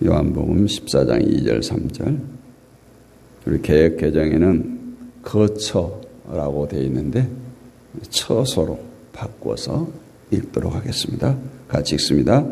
요한복음 14장 2절 3절. 우리 개역 개정에는 거처라고 되어 있는데 처소로 바꿔서 읽도록 하겠습니다. 같이 읽습니다.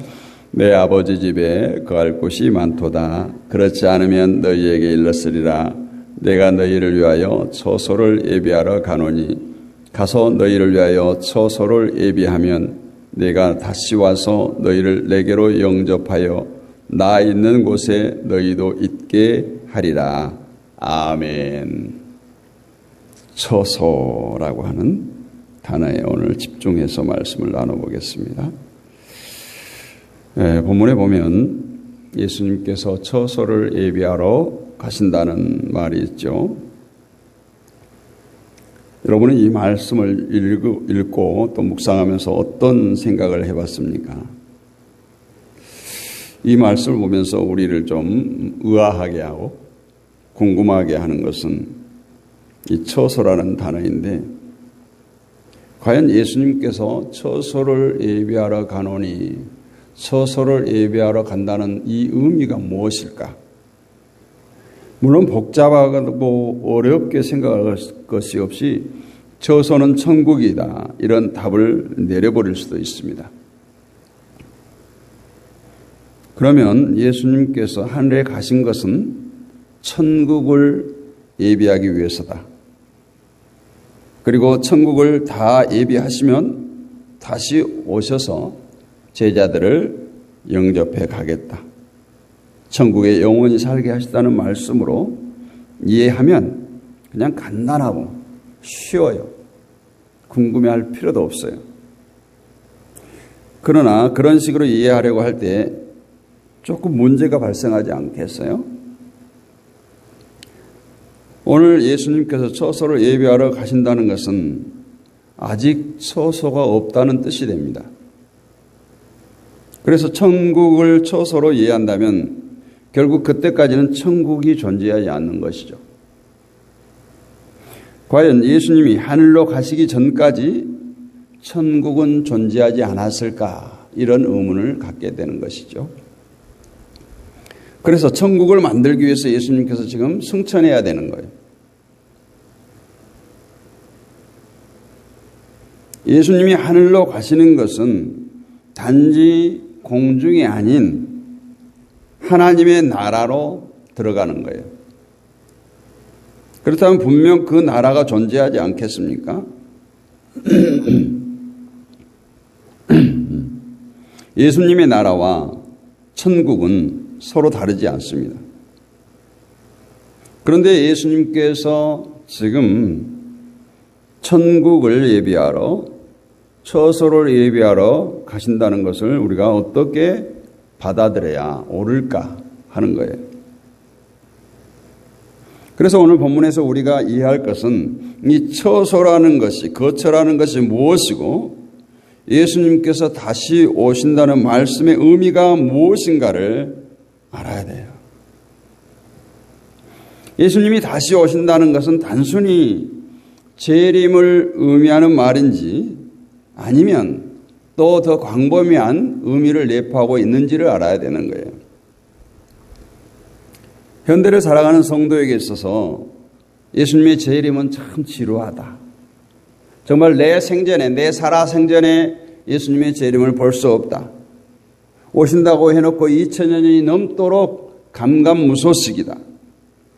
내 아버지 집에 거할 곳이 많도다. 그렇지 않으면 너희에게 일렀으리라. 내가 너희를 위하여 처소를 예비하러 가노니 가서 너희를 위하여 처소를 예비하면 내가 다시 와서 너희를 내게로 영접하여 나 있는 곳에 너희도 있게 하리라. 아멘. 처소라고 하는 단어에 오늘 집중해서 말씀을 나눠보겠습니다. 본문에 보면 예수님께서 처소를 예비하러 가신다는 말이 있죠. 여러분은 이 말씀을 읽고 또 묵상하면서 어떤 생각을 해봤습니까? 이 말씀을 보면서 우리를 좀 의아하게 하고 궁금하게 하는 것은 이 처소라는 단어인데, 과연 예수님께서 처소를 예비하러 가노니 처소를 예비하러 간다는 이 의미가 무엇일까? 물론 복잡하고 어렵게 생각할 것이 없이 처소는 천국이다, 이런 답을 내려버릴 수도 있습니다. 그러면 예수님께서 하늘에 가신 것은 천국을 예비하기 위해서다. 그리고 천국을 다 예비하시면 다시 오셔서 제자들을 영접해 가겠다. 천국에 영원히 살게 하시다는 말씀으로 이해하면 그냥 간단하고 쉬워요. 궁금해할 필요도 없어요. 그러나 그런 식으로 이해하려고 할 때 조금 문제가 발생하지 않겠어요? 오늘 예수님께서 처소를 예비하러 가신다는 것은 아직 처소가 없다는 뜻이 됩니다. 그래서 천국을 처소로 이해한다면 결국 그때까지는 천국이 존재하지 않는 것이죠. 과연 예수님이 하늘로 가시기 전까지 천국은 존재하지 않았을까? 이런 의문을 갖게 되는 것이죠. 그래서 천국을 만들기 위해서 예수님께서 지금 승천해야 되는 거예요. 예수님이 하늘로 가시는 것은 단지 공중이 아닌 하나님의 나라로 들어가는 거예요. 그렇다면 분명 그 나라가 존재하지 않겠습니까? 예수님의 나라와 천국은 서로 다르지 않습니다. 그런데 예수님께서 지금 천국을 예비하러, 처소를 예비하러 가신다는 것을 우리가 어떻게 받아들여야 옳을까 하는 거예요. 그래서 오늘 본문에서 우리가 이해할 것은 이 처소라는 것이, 거처라는 것이 무엇이고 예수님께서 다시 오신다는 말씀의 의미가 무엇인가를 알아야 돼요. 예수님이 다시 오신다는 것은 단순히 재림을 의미하는 말인지 아니면 또 더 광범위한 의미를 내포하고 있는지를 알아야 되는 거예요. 현대를 살아가는 성도에게 있어서 예수님의 재림은 참 지루하다. 정말 내 생전에, 내 살아생전에 예수님의 재림을 볼 수 없다. 오신다고 해놓고 2000년이 넘도록 감감무소식이다.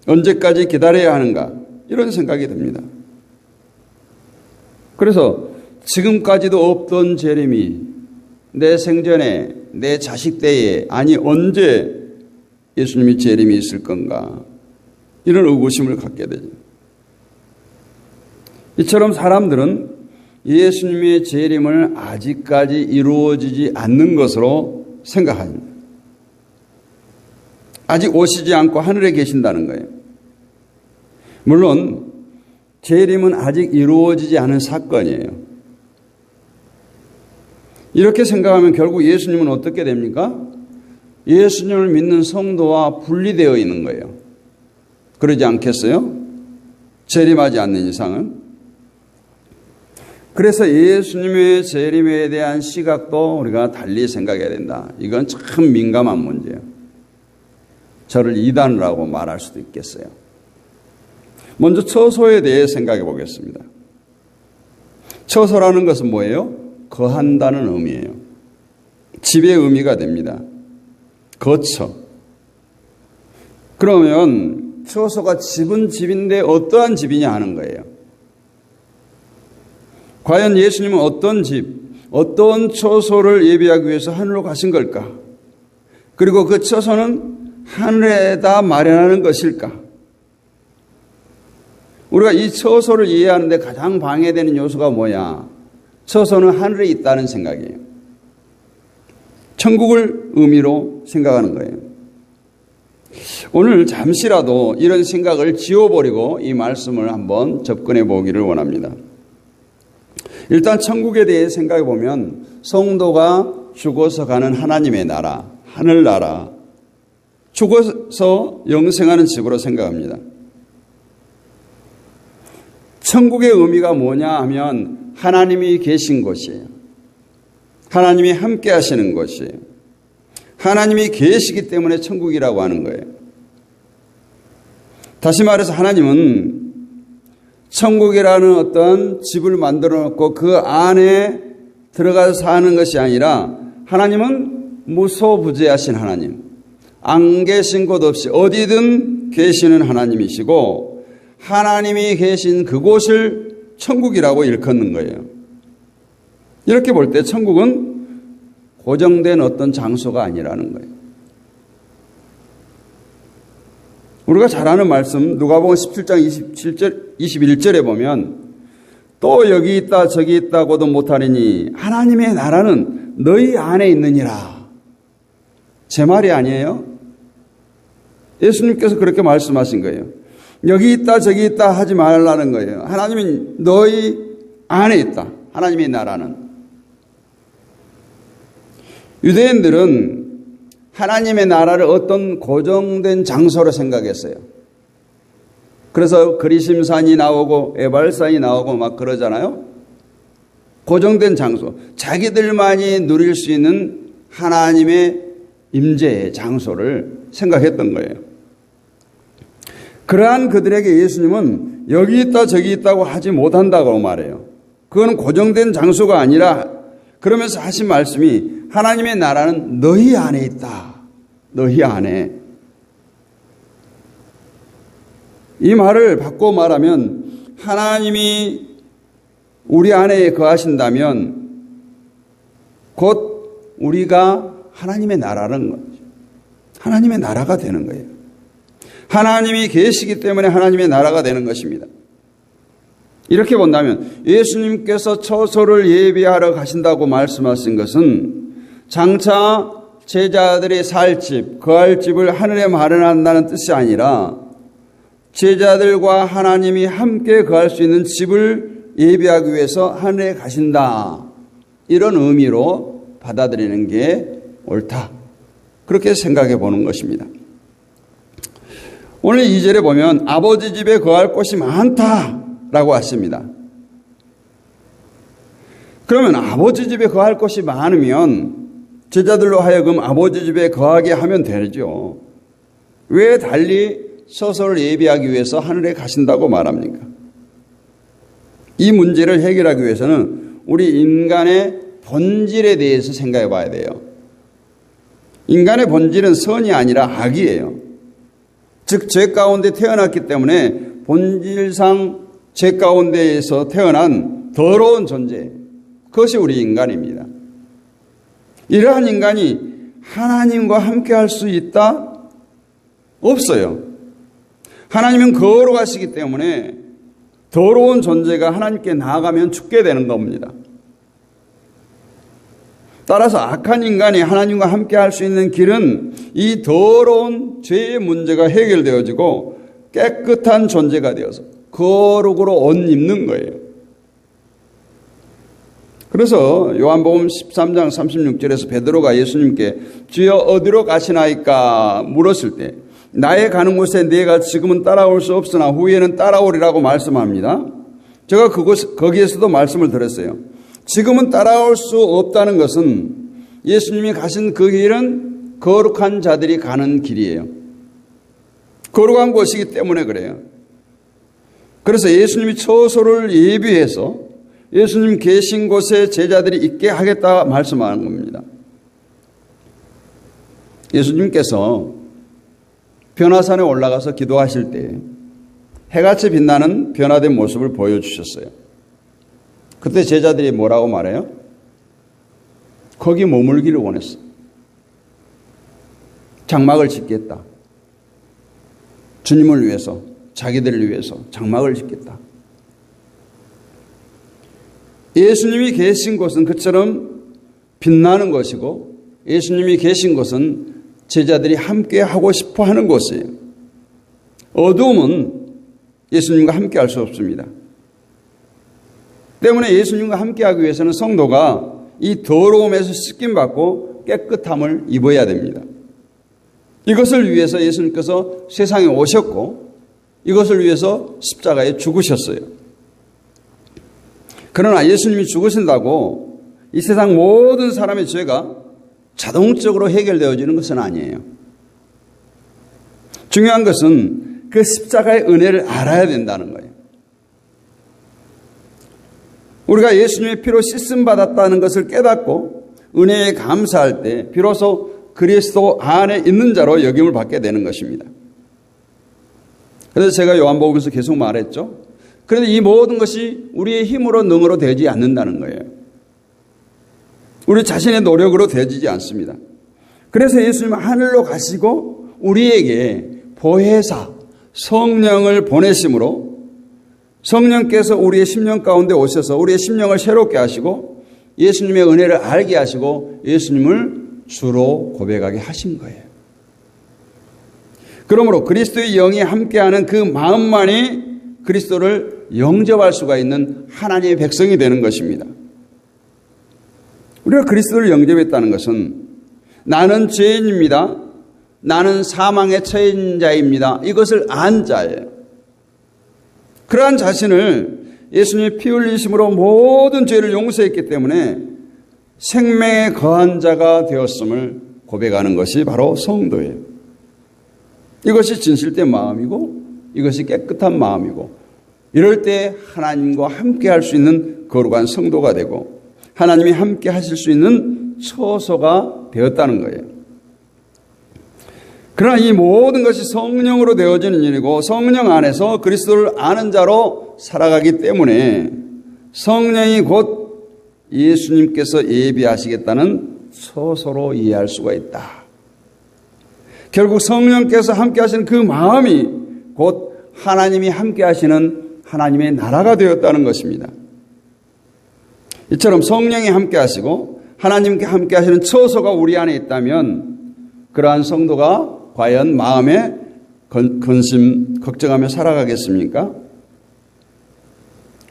언제까지 기다려야 하는가? 이런 생각이 듭니다. 그래서 지금까지도 없던 재림이 내 생전에, 내 자식 때에, 아니 언제 예수님이 재림이 있을 건가? 이런 의구심을 갖게 되죠. 이처럼 사람들은 예수님의 재림을 아직까지 이루어지지 않는 것으로 생각합니다. 아직 오시지 않고 하늘에 계신다는 거예요. 물론 재림은 아직 이루어지지 않은 사건이에요. 이렇게 생각하면 결국 예수님은 어떻게 됩니까? 예수님을 믿는 성도와 분리되어 있는 거예요. 그러지 않겠어요? 재림하지 않는 이상은. 그래서 예수님의 재림에 대한 시각도 우리가 달리 생각해야 된다. 이건 참 민감한 문제예요. 저를 이단이라고 말할 수도 있겠어요. 먼저 처소에 대해 생각해 보겠습니다. 처소라는 것은 뭐예요? 거한다는 의미예요. 집의 의미가 됩니다. 거처. 그러면 처소가 집은 집인데 어떠한 집이냐 하는 거예요. 과연 예수님은 어떤 집, 어떤 처소를 예비하기 위해서 하늘로 가신 걸까? 그리고 그 처소는 하늘에다 마련하는 것일까? 우리가 이 처소를 이해하는데 가장 방해되는 요소가 뭐냐? 처소는 하늘에 있다는 생각이에요. 천국을 의미로 생각하는 거예요. 오늘 잠시라도 이런 생각을 지워버리고 이 말씀을 한번 접근해 보기를 원합니다. 일단 천국에 대해 생각해 보면 성도가 죽어서 가는 하나님의 나라, 하늘나라, 죽어서 영생하는 집으로 생각합니다. 천국의 의미가 뭐냐 하면 하나님이 계신 곳이에요. 하나님이 함께 하시는 곳이에요. 하나님이 계시기 때문에 천국이라고 하는 거예요. 다시 말해서 하나님은 천국이라는 어떤 집을 만들어 놓고 그 안에 들어가서 사는 것이 아니라 하나님은 무소부재하신 하나님, 안 계신 곳 없이 어디든 계시는 하나님이시고 하나님이 계신 그곳을 천국이라고 일컫는 거예요. 이렇게 볼 때 천국은 고정된 어떤 장소가 아니라는 거예요. 우리가 잘 아는 말씀 누가복음 17장 21절에 보면 또 여기 있다 저기 있다고도 못하리니 하나님의 나라는 너희 안에 있느니라. 제 말이 아니에요. 예수님께서 그렇게 말씀하신 거예요. 여기 있다 저기 있다 하지 말라는 거예요. 하나님이 너희 안에 있다. 하나님의 나라는. 유대인들은 하나님의 나라를 어떤 고정된 장소로 생각했어요. 그래서 그리심산이 나오고 에발산이 나오고 막 그러잖아요. 고정된 장소. 자기들만이 누릴 수 있는 하나님의 임재의 장소를 생각했던 거예요. 그러한 그들에게 예수님은 여기 있다 저기 있다고 하지 못한다고 말해요. 그건 고정된 장소가 아니라 그러면서 하신 말씀이 하나님의 나라는 너희 안에 있다. 너희 안에. 이 말을 바꿔 말하면 하나님이 우리 안에 거하신다면 곧 우리가 하나님의 나라는 거죠. 하나님의 나라가 되는 거예요. 하나님이 계시기 때문에 하나님의 나라가 되는 것입니다. 이렇게 본다면 예수님께서 처소를 예비하러 가신다고 말씀하신 것은 장차 제자들이 살 집, 거할 집을 하늘에 마련한다는 뜻이 아니라 제자들과 하나님이 함께 거할 수 있는 집을 예비하기 위해서 하늘에 가신다. 이런 의미로 받아들이는 게 옳다. 그렇게 생각해 보는 것입니다. 오늘 2절에 보면 아버지 집에 거할 곳이 많다라고 하십니다. 그러면 아버지 집에 거할 곳이 많으면 제자들로 하여금 아버지 집에 거하게 하면 되죠. 왜 달리 처소를 예비하기 위해서 하늘에 가신다고 말합니까? 이 문제를 해결하기 위해서는 우리 인간의 본질에 대해서 생각해 봐야 돼요. 인간의 본질은 선이 아니라 악이에요. 즉 죄 가운데 태어났기 때문에 본질상 죄 가운데에서 태어난 더러운 존재, 그것이 우리 인간입니다. 이러한 인간이 하나님과 함께 할 수 있다? 없어요. 하나님은 거룩하시기 때문에 더러운 존재가 하나님께 나아가면 죽게 되는 겁니다. 따라서 악한 인간이 하나님과 함께 할 수 있는 길은 이 더러운 죄의 문제가 해결되어지고 깨끗한 존재가 되어서 거룩으로 옷 입는 거예요. 그래서 요한복음 13장 36절에서 베드로가 예수님께 주여 어디로 가시나이까 물었을 때 나의 가는 곳에 네가 지금은 따라올 수 없으나 후에는 따라오리라고 말씀합니다. 제가 거기에서도 말씀을 드렸어요. 지금은 따라올 수 없다는 것은 예수님이 가신 그 길은 거룩한 자들이 가는 길이에요. 거룩한 곳이기 때문에 그래요. 그래서 예수님이 처소를 예비해서 예수님 계신 곳에 제자들이 있게 하겠다 말씀하는 겁니다. 예수님께서 변화산에 올라가서 기도하실 때 해같이 빛나는 변화된 모습을 보여주셨어요. 그때 제자들이 뭐라고 말해요? 거기 머물기를 원했어. 장막을 짓겠다. 주님을 위해서, 자기들을 위해서 장막을 짓겠다. 예수님이 계신 곳은 그처럼 빛나는 것이고 예수님이 계신 곳은 제자들이 함께 하고 싶어 하는 곳이에요. 어두움은 예수님과 함께 할 수 없습니다. 때문에 예수님과 함께 하기 위해서는 성도가 이 더러움에서 씻김받고 깨끗함을 입어야 됩니다. 이것을 위해서 예수님께서 세상에 오셨고 이것을 위해서 십자가에 죽으셨어요. 그러나 예수님이 죽으신다고 이 세상 모든 사람의 죄가 자동적으로 해결되어지는 것은 아니에요. 중요한 것은 그 십자가의 은혜를 알아야 된다는 거예요. 우리가 예수님의 피로 씻음 받았다는 것을 깨닫고 은혜에 감사할 때 비로소 그리스도 안에 있는 자로 여김을 받게 되는 것입니다. 그래서 제가 요한복음에서 계속 말했죠. 그런데 이 모든 것이 우리의 힘으로 능으로 되지 않는다는 거예요. 우리 자신의 노력으로 되지지 않습니다. 그래서 예수님은 하늘로 가시고 우리에게 보혜사 성령을 보내심으로 성령께서 우리의 심령 가운데 오셔서 우리의 심령을 새롭게 하시고 예수님의 은혜를 알게 하시고 예수님을 주로 고백하게 하신 거예요. 그러므로 그리스도의 영이 함께하는 그 마음만이 그리스도를 영접할 수가 있는 하나님의 백성이 되는 것입니다. 우리가 그리스도를 영접했다는 것은 나는 죄인입니다. 나는 사망에 처해진 자입니다. 이것을 안 자예요. 그러한 자신을 예수님의 피 흘리심으로 모든 죄를 용서했기 때문에 생명에 거한 자가 되었음을 고백하는 것이 바로 성도예요. 이것이 진실된 마음이고 이것이 깨끗한 마음이고 이럴 때 하나님과 함께 할 수 있는 거룩한 성도가 되고 하나님이 함께 하실 수 있는 처소가 되었다는 거예요. 그러나 이 모든 것이 성령으로 되어지는 일이고 성령 안에서 그리스도를 아는 자로 살아가기 때문에 성령이 곧 예수님께서 예비하시겠다는 처소로 이해할 수가 있다. 결국 성령께서 함께 하시는 그 마음이 곧 하나님이 함께 하시는 하나님의 나라가 되었다는 것입니다. 이처럼 성령이 함께 하시고 하나님께 함께 하시는 처소가 우리 안에 있다면 그러한 성도가 과연 마음에 근심, 걱정하며 살아가겠습니까?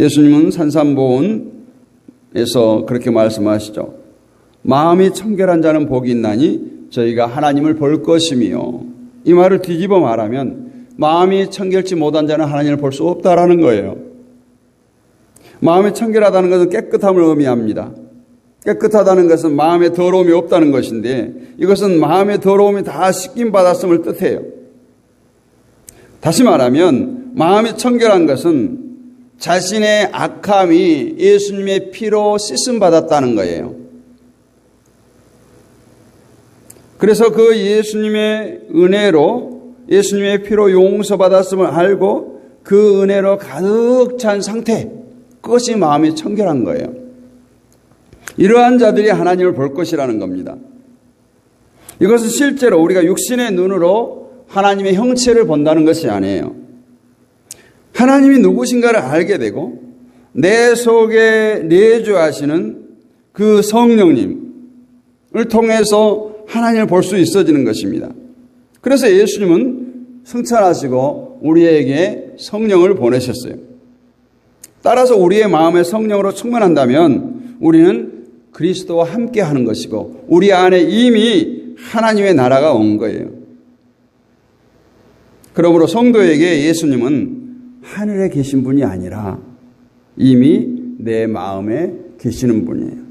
예수님은 산상보훈에서 그렇게 말씀하시죠. 마음이 청결한 자는 복이 있나니 저희가 하나님을 볼 것이며 이 말을 뒤집어 말하면 마음이 청결치 못한 자는 하나님을 볼 수 없다라는 거예요. 마음이 청결하다는 것은 깨끗함을 의미합니다. 깨끗하다는 것은 마음에 더러움이 없다는 것인데 이것은 마음의 더러움이 다 씻김 받았음을 뜻해요. 다시 말하면 마음이 청결한 것은 자신의 악함이 예수님의 피로 씻음 받았다는 거예요. 그래서 그 예수님의 은혜로 예수님의 피로 용서받았음을 알고 그 은혜로 가득 찬 상태, 그것이 마음이 청결한 거예요. 이러한 자들이 하나님을 볼 것이라는 겁니다. 이것은 실제로 우리가 육신의 눈으로 하나님의 형체를 본다는 것이 아니에요. 하나님이 누구신가를 알게 되고 내 속에 내주하시는 그 성령님을 통해서 하나님을 볼 수 있어지는 것입니다. 그래서 예수님은 승천하시고 우리에게 성령을 보내셨어요. 따라서 우리의 마음에 성령으로 충만한다면 우리는 그리스도와 함께 하는 것이고 우리 안에 이미 하나님의 나라가 온 거예요. 그러므로 성도에게 예수님은 하늘에 계신 분이 아니라 이미 내 마음에 계시는 분이에요.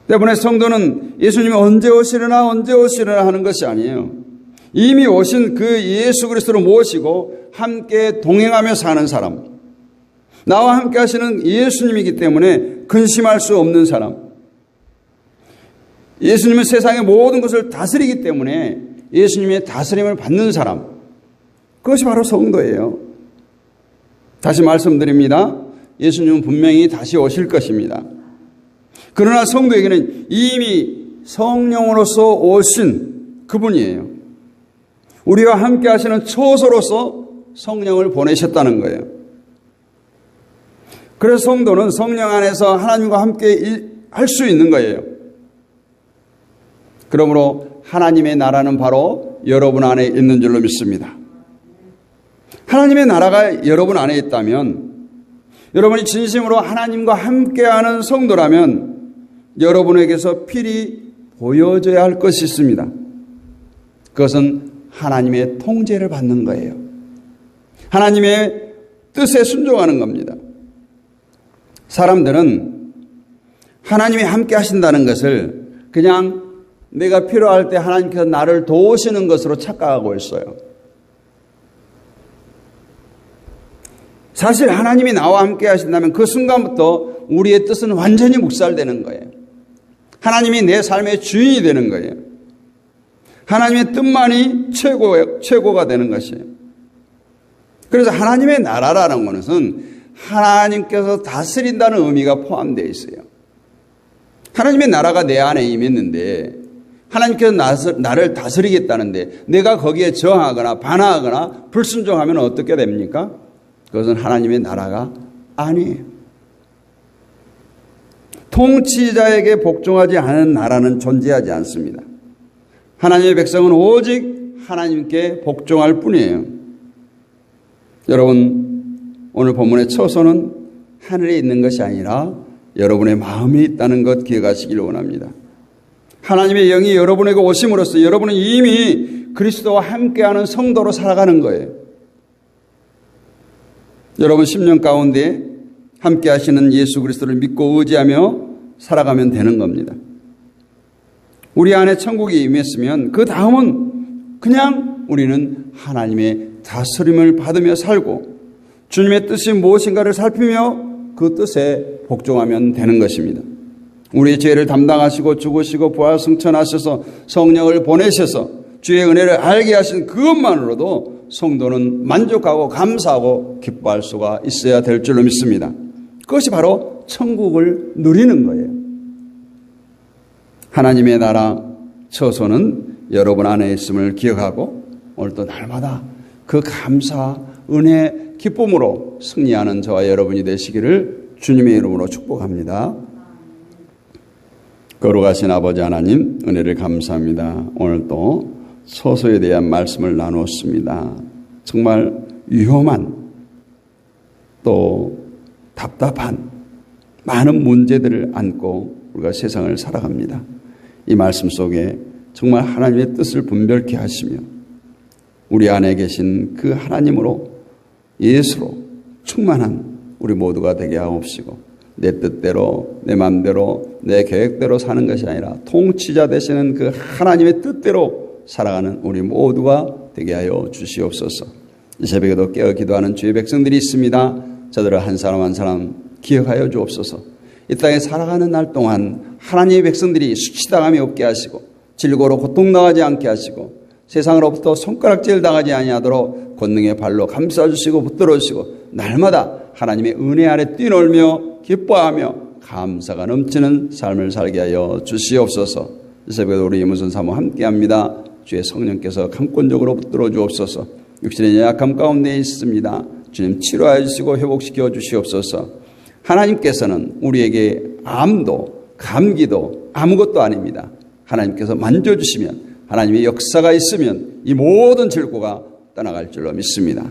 때문에 성도는 예수님이 언제 오시려나 하는 것이 아니에요. 이미 오신 그 예수 그리스도를 모시고 함께 동행하며 사는 사람, 나와 함께 하시는 예수님이기 때문에 근심할 수 없는 사람, 예수님은 세상의 모든 것을 다스리기 때문에 예수님의 다스림을 받는 사람, 그것이 바로 성도예요. 다시 말씀드립니다. 예수님은 분명히 다시 오실 것입니다. 그러나 성도에게는 이미 성령으로서 오신 그분이에요. 우리와 함께 하시는 초소로서 성령을 보내셨다는 거예요. 그래서 성도는 성령 안에서 하나님과 함께 할 수 있는 거예요. 그러므로 하나님의 나라는 바로 여러분 안에 있는 줄로 믿습니다. 하나님의 나라가 여러분 안에 있다면, 여러분이 진심으로 하나님과 함께하는 성도라면 여러분에게서 필히 보여져야 할 것이 있습니다. 그것은 하나님의 통제를 받는 거예요. 하나님의 뜻에 순종하는 겁니다. 사람들은 하나님이 함께 하신다는 것을 그냥 내가 필요할 때 하나님께서 나를 도우시는 것으로 착각하고 있어요. 사실 하나님이 나와 함께 하신다면 그 순간부터 우리의 뜻은 완전히 묵살되는 거예요. 하나님이 내 삶의 주인이 되는 거예요. 하나님의 뜻만이 최고가 되는 것이에요. 그래서 하나님의 나라라는 것은 하나님께서 다스린다는 의미가 포함되어 있어요. 하나님의 나라가 내 안에 임했는데 하나님께서 나를 다스리겠다는데 내가 거기에 저항하거나 반항하거나 불순종하면 어떻게 됩니까? 그것은 하나님의 나라가 아니에요. 통치자에게 복종하지 않은 나라는 존재하지 않습니다. 하나님의 백성은 오직 하나님께 복종할 뿐이에요. 여러분, 오늘 본문의 처소는 하늘에 있는 것이 아니라 여러분의 마음에 있다는 것 기억하시길 원합니다. 하나님의 영이 여러분에게 오심으로써 여러분은 이미 그리스도와 함께하는 성도로 살아가는 거예요. 여러분 10년 가운데 함께 하시는 예수 그리스도를 믿고 의지하며 살아가면 되는 겁니다. 우리 안에 천국이 임했으면 그 다음은 그냥 우리는 하나님의 다스림을 받으며 살고 주님의 뜻이 무엇인가를 살피며 그 뜻에 복종하면 되는 것입니다. 우리의 죄를 담당하시고 죽으시고 부활 승천하셔서 성령을 보내셔서 주의 은혜를 알게 하신 그것만으로도 성도는 만족하고 감사하고 기뻐할 수가 있어야 될 줄로 믿습니다. 그것이 바로 천국을 누리는 거예요. 하나님의 나라 처소는 여러분 안에 있음을 기억하고 오늘도 날마다 그 감사, 은혜, 기쁨으로 승리하는 저와 여러분이 되시기를 주님의 이름으로 축복합니다. 거룩하신 아버지 하나님, 은혜를 감사합니다. 오늘도 처소에 대한 말씀을 나누었습니다. 정말 위험한 또 답답한 많은 문제들을 안고 우리가 세상을 살아갑니다. 이 말씀 속에 정말 하나님의 뜻을 분별케 하시며 우리 안에 계신 그 하나님으로 예수로 충만한 우리 모두가 되게 하옵시고 내 뜻대로 내 마음대로 내 계획대로 사는 것이 아니라 통치자 되시는 그 하나님의 뜻대로 살아가는 우리 모두가 되게 하여 주시옵소서. 이 새벽에도 깨어 기도하는 주의 백성들이 있습니다. 저들을 한 사람 한 사람 기억하여 주옵소서. 이 땅에 살아가는 날 동안 하나님의 백성들이 수치당함이 없게 하시고 질고로 고통당하지 않게 하시고 세상으로부터 손가락질 당하지 아니하도록 권능의 발로 감싸주시고 붙들어주시고 날마다 하나님의 은혜 아래 뛰놀며 기뻐하며 감사가 넘치는 삶을 살게 하여 주시옵소서. 이 새벽에 우리 무슨 사모 함께합니다. 주의 성령께서 강권적으로 붙들어 주옵소서. 육신의 연약함 가운데 있습니다. 주님 치료하여 주시고 회복시켜 주시옵소서. 하나님께서는 우리에게 암도 감기도 아무것도 아닙니다. 하나님께서 만져주시면 하나님의 역사가 있으면 이 모든 질고가 떠나갈 줄로 믿습니다.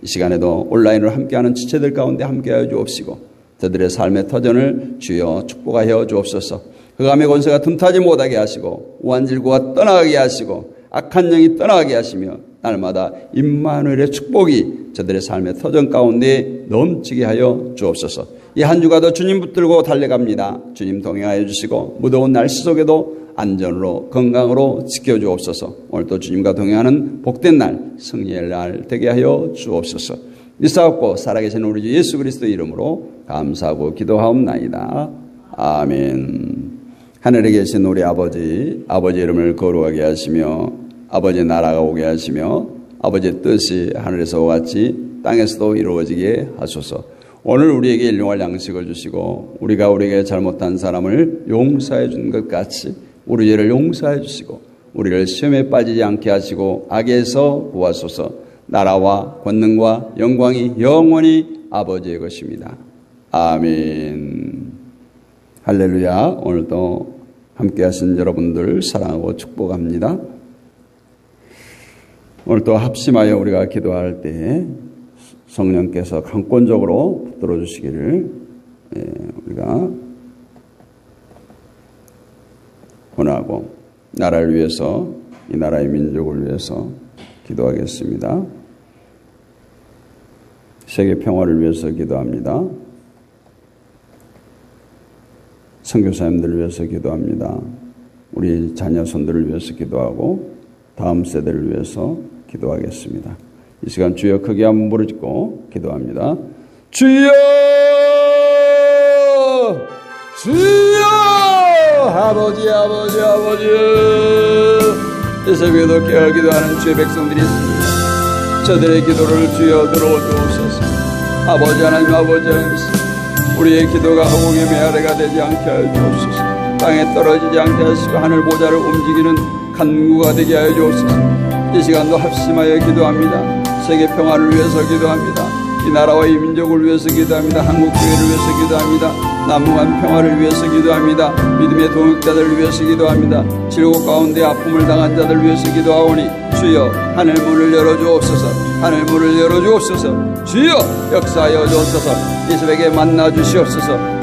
이 시간에도 온라인으로 함께하는 지체들 가운데 함께하여 주옵시고 저들의 삶의 터전을 주여 축복하여 주옵소서. 흑암의 권세가 틈타지 못하게 하시고 우한질고가 떠나가게 하시고 악한 영이 떠나가게 하시며 날마다 임마누엘의 축복이 저들의 삶의 터전 가운데 넘치게 하여 주옵소서. 이 한 주가 더 주님 붙들고 달려갑니다. 주님 동행하여 주시고 무더운 날씨 속에도 안전으로 건강으로 지켜주옵소서. 오늘도 주님과 동행하는 복된 날, 승리의 날 되게 하여 주옵소서. 믿사옵고 살아계신 우리 주 예수 그리스도의 이름으로 감사하고 기도하옵나이다. 아멘. 하늘에 계신 우리 아버지 이름을 거룩하게 하시며 아버지의 나라가 오게 하시며 아버지의 뜻이 하늘에서와 같이 땅에서도 이루어지게 하소서. 오늘 우리에게 일용할 양식을 주시고 우리가 우리에게 잘못한 사람을 용서해 준 것 같이 우리 죄를 용서해 주시고 우리를 시험에 빠지지 않게 하시고 악에서 구하소서. 나라와 권능과 영광이 영원히 아버지의 것입니다. 아멘. 할렐루야. 오늘도 함께 하신 여러분들 사랑하고 축복합니다. 오늘도 합심하여 우리가 기도할 때 성령께서 강권적으로 붙들어 주시기를 우리가 원하고 나라를 위해서 이 나라의 민족을 위해서 기도하겠습니다. 세계 평화를 위해서 기도합니다. 선교사님들을 위해서 기도합니다. 우리 자녀 손들을 위해서 기도하고 다음 세대를 위해서 기도하겠습니다. 이 시간 주여 크게 한번 부르짖고 기도합니다. 주여! 주여! 아버지 이 새벽에도 깨어 기도하는 주의 백성들이 있습니다. 저들의 기도를 주여 들어주옵소서. 아버지 하나님 우리의 기도가 허공의 메아리가 되지 않게 하여 주옵소서. 땅에 떨어지지 않게 하시고 하늘 보좌를 움직이는 간구가 되게 하여 주옵소서. 이 시간도 합심하여 기도합니다. 세계 평화를 위해서 기도합니다. 이 나라와 이 민족을 위해서 기도합니다. 한국교회를 위해서 기도합니다. 남북한 평화를 위해서 기도합니다. 믿음의 동역자들을 위해서 기도합니다. 질곡 가운데 아픔을 당한 자들을 위해서 기도하오니 주여 하늘 문을 열어주옵소서. 하늘 문을 열어주옵소서. 주여 역사하여 주옵소서. 이 새벽에 만나 주시옵소서.